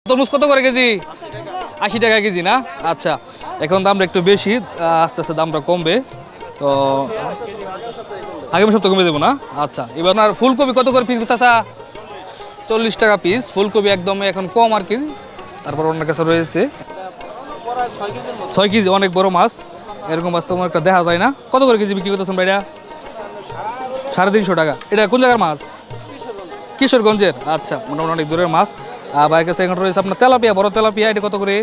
তরমুজ কত করে কেজি? 80 টাকা কেজি না? আচ্ছা, এখন দামটা একটু বেশি, আস্তে আস্তে দামটা কমবে। তো আগামী সপ্তাহে কমে দেবো না? আচ্ছা, এবার আপনার ফুলকপি কত করে পিস চাচা? 40 টাকা পিস ফুলকপি, একদম এখন কম আর কি। তারপর অন্য কাছে রয়েছে 6 কেজি, অনেক বড় মাছ। এরকম মাছ তোমার একটা দেখা যায় না। কত করে কেজি বিক্রি করতেছেন ভাইরা? 350 টাকা। এটা কোন জায়গার মাছ? কিশোরগঞ্জের। আচ্ছা, মোটামুটি অনেক দূরের মাছ। ভাইয়ের কাছে এখন রয়েছে আপনার তেলাপিয়া, বড় তেলাপিয়া, এটা কত করে?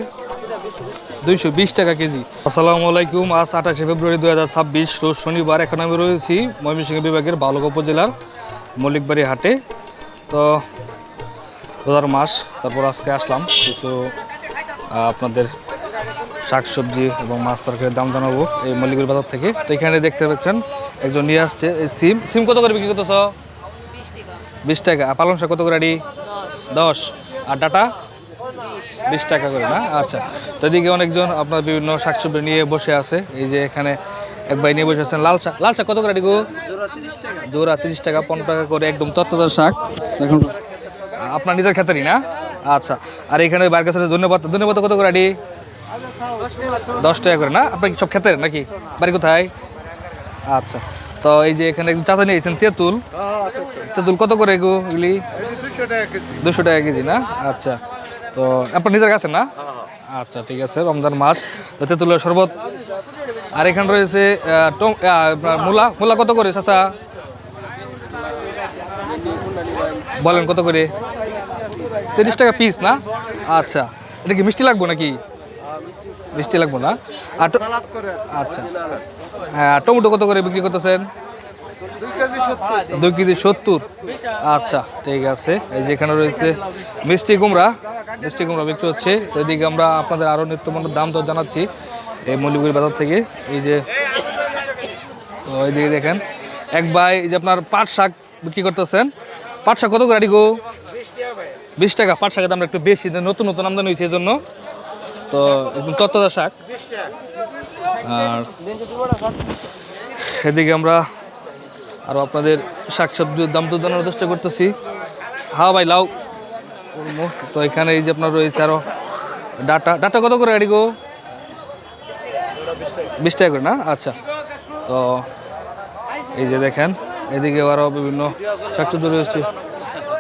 220 টাকা কেজি। আসসালামু আলাইকুম। আজ 28 ফেব্রুয়ারি 2026, রোজ শনিবার। এখন আমি রয়েছি ময়মনসিংহ বিভাগের বালুকা উপজেলার মল্লিকবাড়ি হাটে। তো রোজার মাস, তারপর আজকে আসলাম কিছু আপনাদের শাকসবজি এবং মাছ তরকারির দাম জানাবো এই মল্লিকবাড়ি বাজার থেকে। তো এখানে দেখতে পাচ্ছেন একজন নিয়ে আসছে এই সিম। সিম কত করে বিক্রি করতেছ? 20 টাকা। আর পালং শাক কত করে? 10। আর ডাটা 20 টাকা করে না? আচ্ছা, তো এদিকে অনেকজন আপনার বিভিন্ন শাকসবজি নিয়ে বসে আছে। এই যে এখানে এক ভাই নিয়ে বসে আছেন লাল শাক। লাল শাক কত করে গো? জোড়া 30 টাকা, 15 টাকা করে, একদম তত্তাজা শাক। এখন আপনার নিজের ক্ষেত্রেই না? আচ্ছা, আর এখানে বাইরের কাছে ধন্যবাদ। ধন্যবাদ কত করে? 10 টাকা করে না? আপনার সব ক্ষেতের নাকি? বাড়ি কোথায়? আচ্ছা, তো এই যে এখানে একজন চাচা নিয়েছেন তেঁতুল। তেঁতুল কত করে গো এগুলি? 200 টাকা কেজি না? আচ্ছা, তো আপনার নিজের কাছে না? আচ্ছা, ঠিক আছে, রমজান মাস, তেঁতুলের শরবত। আর এখানে রয়েছে মূলা। মূলা কত করে চাচা বলেন? কত করে? 30 টাকা পিস না? আচ্ছা, এটা কি মিষ্টি লাগবো নাকি? মিষ্টি লাগবো না? আর আচ্ছা, হ্যাঁ, টমেটো কত করে বিক্রি করতেছেন? 2 কেজি 70। আচ্ছা, ঠিক আছে। এই যে এখানে রয়েছে মিষ্টি কুমড়া। মিষ্টি কুমড়া বিক্রি হচ্ছে। তো এদিকে আমরা আপনাদের আরও নিত্যপণ্যের দাম তো জানাচ্ছি এই মল্লিকবাড়ি বাজার থেকে। এই যে, তো এইদিকে দেখেন এক ভাই এই যে আপনার পাট শাক বিক্রি করতেছেন। পাট শাক কত করে গো? 20 টাকা। পাট শাকের দামটা একটু বেশি, নতুন নতুন আমদানি হয়েছে এই জন্য। তো একদম তত্তাজা শাক। আর এদিকে আমরা আরও আপনাদের শাকসবজির দাম তো জানানোর চেষ্টা করতেছি। হ্যাঁ ভাই, লাউ। তো এখানে এই যে আপনার রয়েছে আরও ডাটা। ডাটা কত করে গো? 20 টাকা করে না? আচ্ছা, তো এই যে দেখেন এদিকে আরও বিভিন্ন শাকসবজি রয়েছে।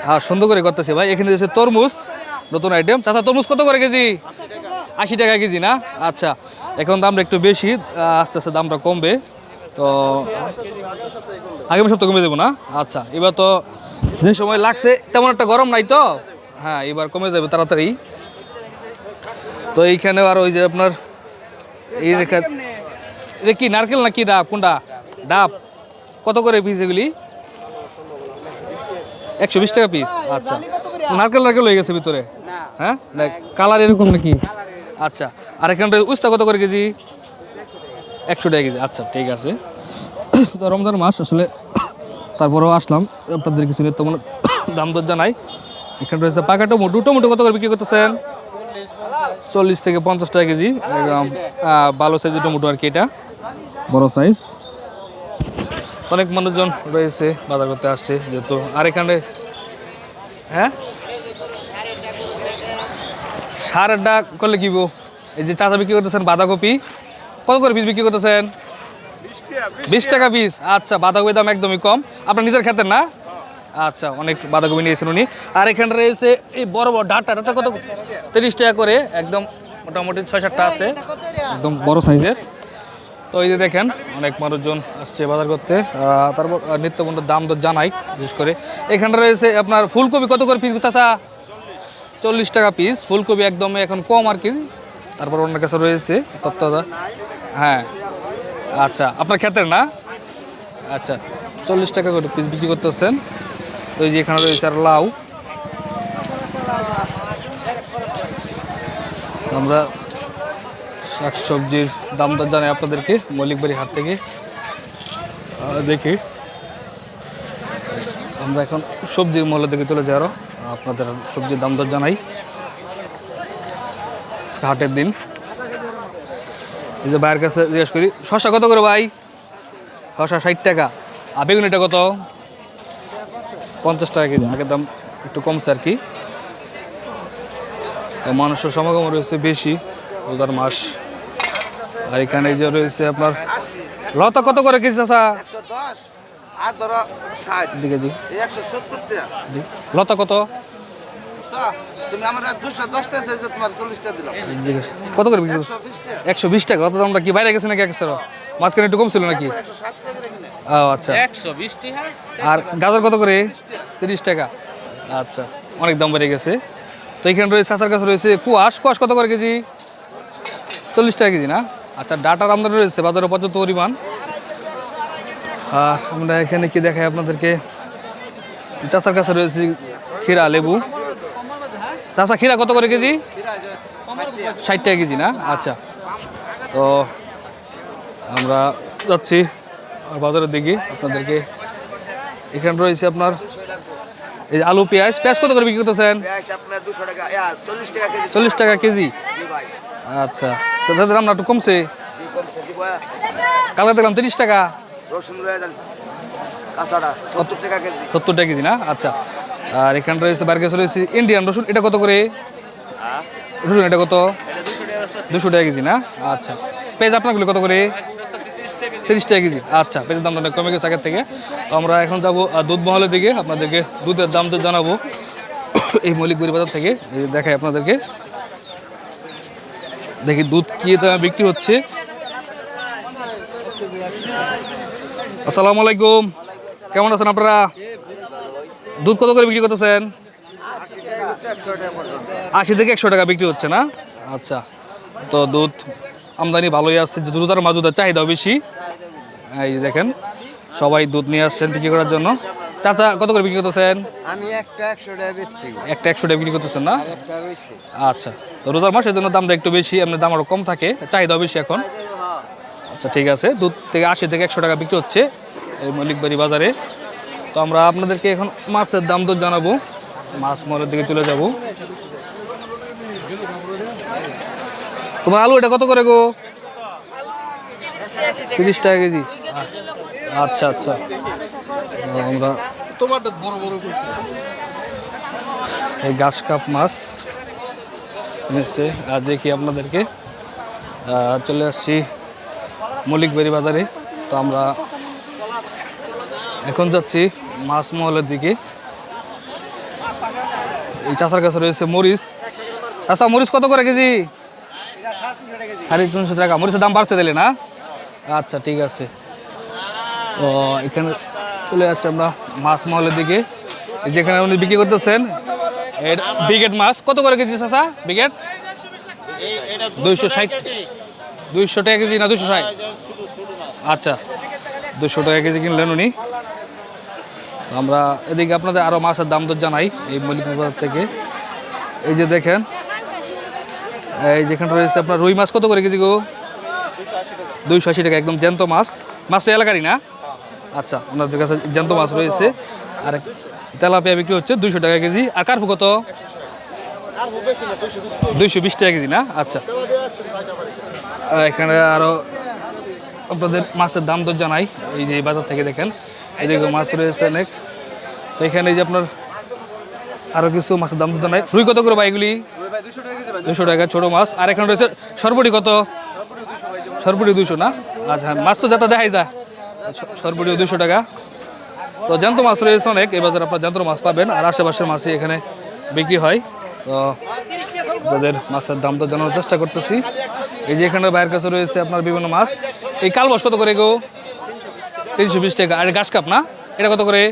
হ্যাঁ, সুন্দর করে করতেছি ভাই। এখানে রয়েছে তরমুজ, নতুন আইটেম। চাচা, তরমুজ কত করে কেজি? 80 টাকা কেজি না? আচ্ছা, এখন দামটা একটু বেশি, আস্তে আস্তে দামটা কমবে। তো আগামী সপ্তাহে কমে দেবো না? আচ্ছা, এবার তো যে সময় লাগছে তেমন একটা গরম নাই তো, হ্যাঁ, এবার কমে যাবে তাড়াতাড়ি। তো এইখানে আর ওই যে আপনার এই দেখেন, এটা কি নারকেল নাকি ডাব? কোনটা? ডাব। কত করে পিস এগুলি? 120 টাকা পিস। আচ্ছা, নারকেল নারকেল হয়ে গেছে ভিতরে? হ্যাঁ, কালার এরকম নাকি? আচ্ছা, আর এখানটা উস্তা কত করে কেজি? 100 টাকা কেজি। আচ্ছা, ঠিক আছে। তো রমজান মাস আসলে, তারপরেও আসলাম আপনাদের কিছু তেমন দাম দর জানাই। এখানে রয়েছে পাকা টমেটো। টমেটো কত করে বিক্রি করতেছেন? 40 থেকে 50 টাকা কেজি, একদম ভালো সাইজের টমেটো আর কি, এটা বড় সাইজ। অনেক মানুষজন রয়েছে, বাজার করতে আসছে যেহেতু। আর এখানে হ্যাঁ, 8.5 করলে কি? এই যে চাচা বিক্রি করতেছেন বাঁধাকপি, কত করে পিস বিক্রি করতেছেন? 20 টাকা পিস। আচ্ছা, বাঁধাকপির দাম একদমই কম। আপনার নিজের ক্ষেতের না? আচ্ছা, অনেক বাঁধাকপি নিয়েছেন উনি। আর এখানে রয়েছে এই বড় বড় ডাটা। ডাটা কত? 30 টাকা করে, একদম মোটামুটি 6-7টা আছে, একদম বড় সাইজের। তো এই যে দেখেন অনেক মানুষজন আসছে বাজার করতে। তারপর নিত্যপণ্যের দাম দর জানাই বিশেষ করে। এখানে রয়েছে আপনার ফুলকপি কত করে পিস চাচা? 40 টাকা পিস ফুলকপি, একদম এখন কম আর কি। তারপর অন্য কাছে রয়েছে তত্ত্বদা। হ্যাঁ, আচ্ছা, আপনার ক্ষেতের না? আচ্ছা, 40 টাকা করে পিস বিক্রি করতেছেন। তো এই যে এখানে রয়েছে আর লাউ। আমরা শাকসবজির দাম দর জানাই আপনাদেরকে মল্লিকবাড়ি হাট থেকে। দেখি আমরা এখন সবজির মূল্য থেকে চলে যাই, আরও আপনাদের সবজির দাম দর জানাই। হাটের দিন এই যে ভাইয়ের কাছে জিজ্ঞেস করি, শসা কত করে ভাই? শসা 60 টাকা। আর বেগুনিটা কত? 50 টাকা কেজি। আগের দাম একটু কমছে আর কি। তো মানুষের সমাগম রয়েছে বেশি, রোজার মাস। আর এখানে যে রয়েছে আপনার লতা কত করে কেজি চাচা? 110 আর ধরো 60 দিকে জি 170 টাকা। জি। লতা কত? তুমি আমার 210 টাকা চাইছো, তোমার 40 টাকা দিলাম। জিজ্ঞেস কত করে বিক্রি করছো? 120 টাকা। 120 টাকা। কত দামটা কি বাইরে গেছে নাকি একের মাঝখানে একটু কম ছিল নাকি? 160 টাকা করে কিনে। ও আচ্ছা। 120 টাকা। আর গাজর কত করে? 30 টাকা। আচ্ছা, অনেক দাম বেড়ে গেছে। তো এখানে রয়েছে চাচার কাছে রয়েছে কুয়াশ। কুয়াশ কত করে কেজি? 40 টাকা কেজি না? আচ্ছা, ডাটার আমদানি রয়েছে বাজারে পর্যাপ্ত পরিমাণ। আর আমরা এখানে কি দেখাই আপনাদেরকে, চাচার কাছে রয়েছে ক্ষীরা, লেবু। চাচা ক্ষীরা কত করে কেজি? 60 টাকা কেজি না? আচ্ছা, তো আমরা যাচ্ছি বাজারের দিকে আপনাদেরকে। এখানে রয়েছে আপনার এই আলু, পেঁয়াজ। পেঁয়াজ কত করে বিক্রি করতেছেন? আপনার 200 টাকা 40 টাকা কেজি। 40 টাকা কেজি। জি ভাই। আচ্ছা, তো দাদা দাম একটু কমছে। জি কমছে দিব। কালকে দেখলাম 30 টাকা। রসুন লয়ে যান কাঁচাটা 70 টাকা কেজি। 70 টাকা কেজি না? আচ্ছা। আর এখানে রয়েছে বার্গেস রয়েছে ইন্ডিয়ান রসুন। এটা কত করে রসুন? এটা কত? 200 টাকা কেজি না? আচ্ছা। পেঁয়াজ আপনাগুলো কত করে? 30 টাকা কেজি। আচ্ছা, পেঁয়াজের দামটা অনেক কমে গেছে আগের থেকে। তো আমরা এখন যাবো দুধ মহলের দিকে, আপনাদেরকে দুধের দাম তো জানাবো এই মৌলিকবাড়ি বাজার থেকে। এই যে দেখাই আপনাদেরকে, দেখি দুধ কি দামে বিক্রি হচ্ছে। আসসালামু আলাইকুম, কেমন আছেন আপনারা? দুধ কত করে বিক্রি করতেছেন? 80 থেকে 100 টাকা বিক্রি হচ্ছে না? আচ্ছা, তো দুধ আমদানি ভালোই আসছে, যে দুধ আর মা দুধের চাহিদাও বেশি। এই যে দেখেন, সবাই দুধ নিয়ে আসছেন বিক্রি করার জন্য। চাচা কত করে বিক্রি করতেছেন? আমি একটা 100 টাকা বেচছি। একটা 100 টাকা বিক্রি করতেছেন না? আর একটা রইছে। আচ্ছা, তো রোজার মাসের জন্য দামটা একটু বেশি, এমনি দাম আরও কম থাকে, চাহিদাও বেশি এখন। আচ্ছা, ঠিক আছে। দুধ থেকে 80 থেকে 100 টাকা বিক্রি হচ্ছে এই মৌলিকবাড়ি বাজারে। তো আমরা আপনাদেরকে এখন মাছের দাম তো জানাবো। মাছ মলের দিকে চলে যাব। তোমার আলু এটা কত করে গো? 30 টাকা কেজি। আচ্ছা আচ্ছা, আমরা এই ঘাস কাপ মাছ নিচ্ছে। আর দেখি আপনাদেরকে চলে আসছি মৌলিকবাড়ি বাজারে। তো আমরা এখন যাচ্ছি মাছ মহলের দিকে। এই চাচার কাছে রয়েছে মরিচ। চাচা, মরিচ কত করে কেজি? 350 টাকা। মরিচের দাম বাড়ছে দিলে না? আচ্ছা, ঠিক আছে। তো এখানে চলে আসছি আমরা মাছ মহলের দিকে। যেখানে উনি বিক্রি করতেছেন ব্রিগেড মাছ। কত করে কেজি চাচা ব্রিগেড? 260 200 টাকা কেজি না 260? আচ্ছা, 200 টাকা কেজি কিনলেন উনি। আমরা এদিকে আপনাদের আরও মাছের দাম দর জানাই এই মৌলিক বাজার থেকে। এই যে দেখেন, এই যেখানে রয়েছে আপনার রুই মাছ কত করে কেজি গো? 280 টাকা। একদম জ্যান্ত মাছ। মাছ তো এলাকারই না? আচ্ছা, আপনাদের কাছে জ্যান্ত মাছ রয়েছে। আর তেলাপিয়া বিক্রি হচ্ছে 200 টাকা কেজি। আর কার্পু কত? 220 টাকা কেজি না? আচ্ছা, এখানে আরও আপনাদের মাছের দাম দর জানাই এই যে বাজার থেকে। দেখেন এদিকে মাছ রয়েছে অনেক। তো এখানে এই যে আপনার আরও কিছু মাছের দাম দর জানাই। রুই কত করে ভাই এগুলি? 200 টাকা ছোটো মাছ। আর এখানে রয়েছে সরবটি কত? সরবটি 200 না? আচ্ছা, মাছ তো যাতে দেখাই যায়। সরবটিও 200 টাকা। তো জ্যান্ত মাছ রয়েছে অনেক এই বাজারে, আপনার জ্যান্ত মাছ পাবেন। আর আশেপাশের মাছই এখানে বিক্রি হয়। তো আপনাদের মাছের দাম তো জানানোর চেষ্টা করতেছি। এই যে এখানে বাইরের কাছে রয়েছে আপনার বিভিন্ন মাছ। এই কালবাস কত করে গো? 320 টাকা। আর ঘাস কাপ না, এটা কত করে?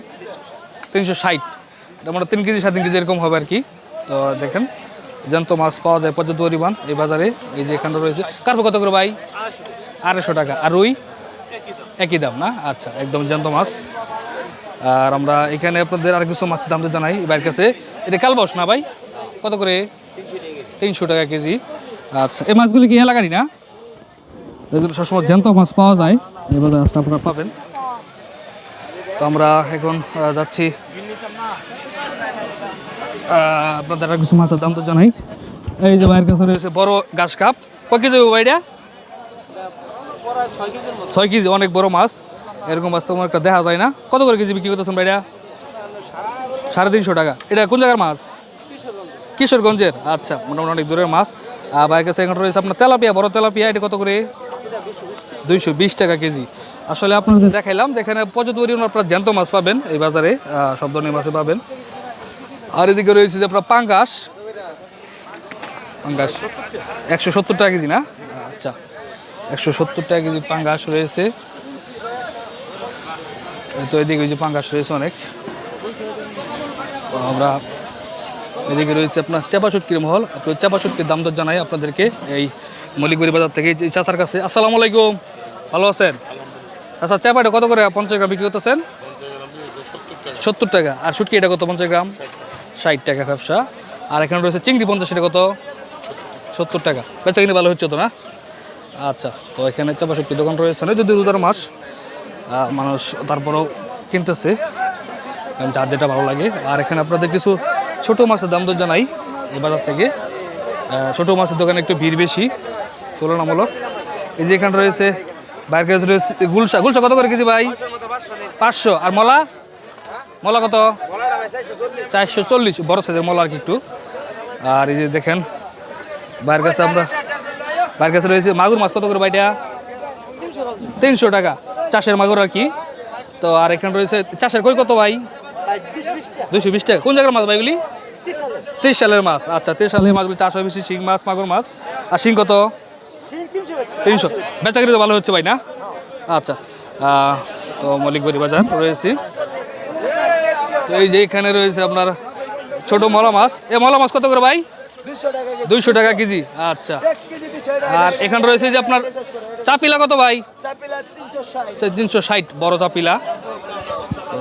360। এটা মানে 3 কেজি 3.5 কেজি এরকম হবে আর কি। তো দেখেন, জ্যান্ত মাছ পাওয়া যায় পর্যাপ্ত পরিমাণ এই বাজারে। এই যে এখানে রয়েছে কার্পু কত করে ভাই? 250 টাকা। আর রুই একই দাম না? আচ্ছা, একদম জ্যান্ত মাছ। আর আমরা এখানে আপনাদের আর কিছু মাছের দাম তো জানাই বাইরের কাছে। এটা কালবাস না ভাই? কত করে? 300 টাকা কেজি। আচ্ছা, এই মাছগুলি কি এলাকারই না? এগুলো সবসময় জ্যান্ত মাছ পাওয়া যায় এই বাজারে, আসলে আপনারা পাবেন। তো আমরা এখন যাচ্ছি আপনাদের আর কিছু মাছের দাম তো জানাই। এই যে বাইরের কাছে রয়েছে বড় ঘাস কাপ। কয় কেজি ভাইটা? 6 কেজি। অনেক বড় মাছ। এরকম মাছ তোমার একটা দেখা যায় না। কত করে কেজি বিক্রি করতেছেন ভাইটা? 350 টাকা। এটা কোন জায়গার মাছ? কিশোরগঞ্জের, আচ্ছা মোটামুটি অনেক দূরের মাছ। ভাইয়ের কাছে এখানে রয়েছে আপনার তেলাপিয়া, বড় তেলাপিয়া, এটা কত করে? 220 টাকা কেজি। আসলে আপনাদের দেখাইলাম যেখানে প্রচুর পরিমাণ আপনার জ্যান্ত মাছ পাবেন এই বাজারে, সব ধরনের মাছ পাবেন। আর এদিকে রয়েছে যে আপনার পাঙ্গাস, 170 টাকা কেজি না? আচ্ছা 170 টাকা কেজি পাঙ্গাস রয়েছে। তো এদিকে ওই যে পাঙ্গাস রয়েছে অনেক। তো আমরা এদিকে রয়েছে আপনার চাপা শুটকির মহল। তো চাপা শুটকির দাম দর জানাই আপনাদেরকে এই মলিকবাড়ি বাজার থেকে এই চাচার কাছে। আসসালামু আলাইকুম, ভালো আছেন? আচ্ছা চাপাটা কত করে 50 গ্রাম বিক্রি করতেছেন? 70 টাকা। আর শুটকি এটা কত 50 গ্রাম? 60 টাকা ব্যবসা। আর এখানে রয়েছে চিংড়ি 50, এটা কত? 70 টাকা। বেচা কিনে ভালো হচ্ছে তো না? আচ্ছা, তো এখানে চাপা শুটকির দোকান রয়েছে না, যদি রোজার মাস মানুষ তারপরেও কিনতেছে যার যেটা ভালো লাগে। আর এখানে আপনাদের কিছু ছোট মাছের দাম দর জানাই এই বাজার থেকে। ছোট মাছের দোকানে একটু ভিড় বেশি তুলনামূলক। এই যে এখানে রয়েছে বাইরের কাছে রয়েছে গুলশা। গুলশা কত করে কেজি ভাই? 500। আর মলা? মলা কত? 440, বড় সাইজের মলা আর কি একটু। আর এই যে দেখেন বাইরের কাছে বাইরের কাছে রয়েছে মাগুর মাছ, কত করে ভাইটা? 300 টাকা, চাষের মাগুর আর কি। তো আর এখানে রয়েছে চাষের কই কত ভাই? 220 টাকা। কোন জায়গার মাছ ভাইগুলি? 30 সালের মাছ। আচ্ছা 30 সালের মাছগুলি চাষ হয় বেশি, শিং মাছ, মাগুর মাছ। আর শিং কত? 300। বেচা কিনে তো ভালো হচ্ছে ভাই না? আচ্ছা, তো মলিকবাড়ি বাজার রয়েছে। তো এই যে এখানে রয়েছে আপনার ছোট মলা মাছ। এ মলা মাছ কত করে ভাই? 200 টাকা কেজি। আচ্ছা, আর এখানে রয়েছে যে আপনার চাপিলা কত ভাই? 360, বড় চাপিলা। তো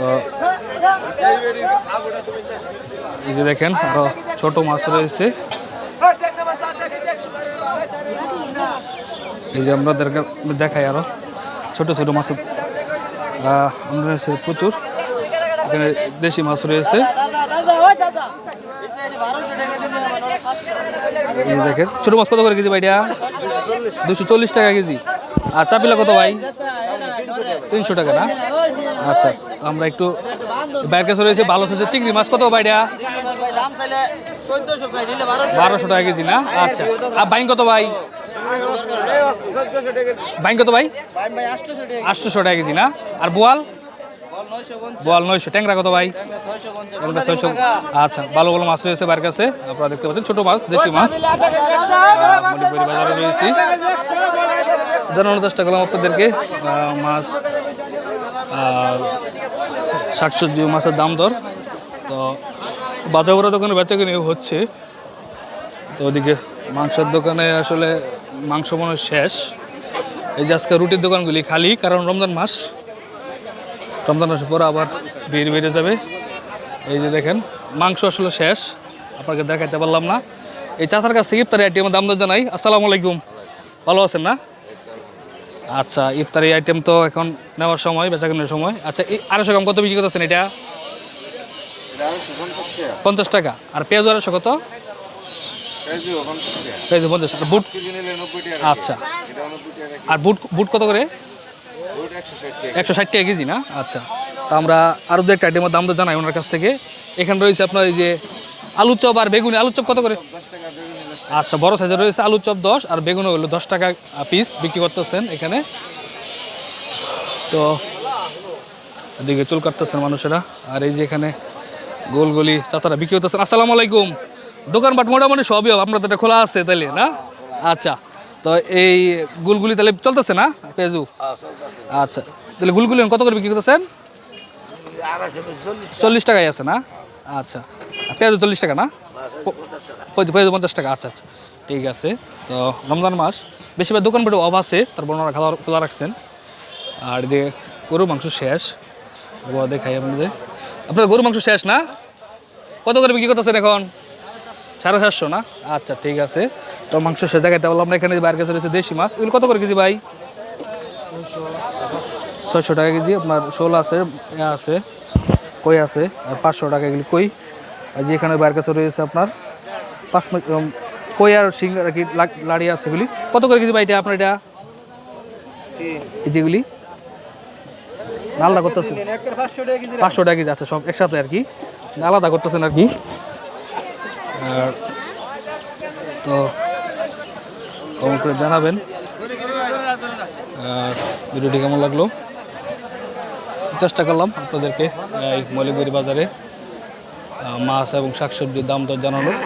এই যে দেখেন আরো ছোট মাছ রয়েছে। এই যে আমাদেরকে দেখাই আরো ছোট ছোট মাছ আমরা রয়েছে প্রচুর। এখানে দেশি মাছ রয়েছে। এই দেখেন ছোট মাছ কত করে কেজি ভাইটা? 240 টাকা কেজি। আর চাপিলা কত ভাই? 300 টাকা না? আচ্ছা, আমরা একটু বাইরের কাছে রয়েছে ভালো সাইজের চিংড়ি মাছ, কত ভাইটা? 1200 টাকা কেজি না? আচ্ছা, আর বাইং কত ভাই? বাইং কত ভাই? 800 টাকা কেজি না? আর বোয়াল? বোয়াল 900। ট্যাংরা কত ভাই? 600। আচ্ছা, ভালো ভালো মাছ রয়েছে বাইরের কাছে, আপনারা দেখতে পাচ্ছেন ছোট মাছ, দেশি মাছ। মলিকবাড়ি বাজারে রয়েছি। 10 টাকা করলাম আপনাদেরকে মাছ, শাকসবজি মাছের দাম দর। তো বাজার বড় দোকানে বেচা কিনে হচ্ছে। তো ওদিকে মাংসের দোকানে আসলে মাংস মনে হয় শেষ। এই যে আজকে রুটির দোকানগুলি খালি, কারণ রমজান মাস। রমজান মাসের পর আবার ভিড় বেড়ে যাবে। এই যে দেখেন মাংস আসলে শেষ, আপনাকে দেখাইতে পারলাম না। এই চাচার কাছে ইফতারি আইটেমের দাম দর জানাই। আসসালামু আলাইকুম, ভালো আছেন না? আচ্ছা, ইফতারি আইটেম তো এখন নেওয়ার সময়, বেচা কেনার সময়। আচ্ছা, এই 250 গ্রাম কত বিক্রি করতেছেন এটা? 50 টাকা। আর পেঁয়াজ 250 কত? পেঁয়াজ 50 টাকা। বুট? আচ্ছা, আর বুট বুট কত করে? 160 টাকা কেজি না? আচ্ছা, তো আমরা আরও দু একটা আইটেমের দাম তো জানাই ওনার কাছ থেকে। এখানে রয়েছে আপনার এই যে আলু চপ আর বেগুনি। আলু চপ কত করে? আচ্ছা, বড় সাইজের রয়েছে আলু চপ 10, আর বেগুন হলো 10 টাকা পিস বিক্রি করতেছেন এখানে। তো এদিকে চুল কাটতেছেন মানুষেরা। আর এই যে এখানে গোলগলি চাচারা বিক্রি করতেছেন। আসসালামু আলাইকুম। দোকানপাট মোটামুটি সবই আপনাদের এটা খোলা আছে তাইলে না? আচ্ছা, তো এই গুলগুলি তাহলে চলতেছে না পেঁয়াজু? আচ্ছা, তাহলে গুলগুলি কত করে বিক্রি করতেছেন? 40 টাকায় আছে না? আচ্ছা, পেঁয়াজু 40 টাকা না? পেঁয়াজু 50 টাকা। আচ্ছা আচ্ছা, ঠিক আছে। তো রমজান মাস, বেশিরভাগ দোকানপাটে অভাব আছে, তারপর ওনারা খোলা রাখছেন। আর এদিকে গরুর মাংস শেষ, দেখাই আপনাদের গরুর মাংস শেষ না? কত করে বিক্রি করতেছেন এখন? 750 না? আচ্ছা, ঠিক আছে। তো মাংস সে জায়গাতে বললাম না। এখানে বাইরের কাছে রয়েছে দেশি মাছ, এগুলো কত করে কেজি ভাই? 600 টাকা কেজি। আপনার শোল আছে, আছে কই আছে, আর 500 টাকা এগুলি কই। আর যে এখানে বাইরের কাছে রয়েছে আপনার 5 কই আর শিং আর কি লাড়ি আছে, এগুলি কত করে কেজি ভাই এটা আপনার? এটা এই যেগুলি আলাদা করতেছেন 500 টাকা কেজি। আচ্ছা, সব একসাথে আর কি আলাদা করতেছেন আর কি। আর তো কমেন্ট করে জানাবেন আর ভিডিওটি কেমন লাগলো। চেষ্টা করলাম আপনাদেরকে এই মৌলিকবাড়ি বাজারে মাছ এবং শাকসবজির দাম দর জানানোর।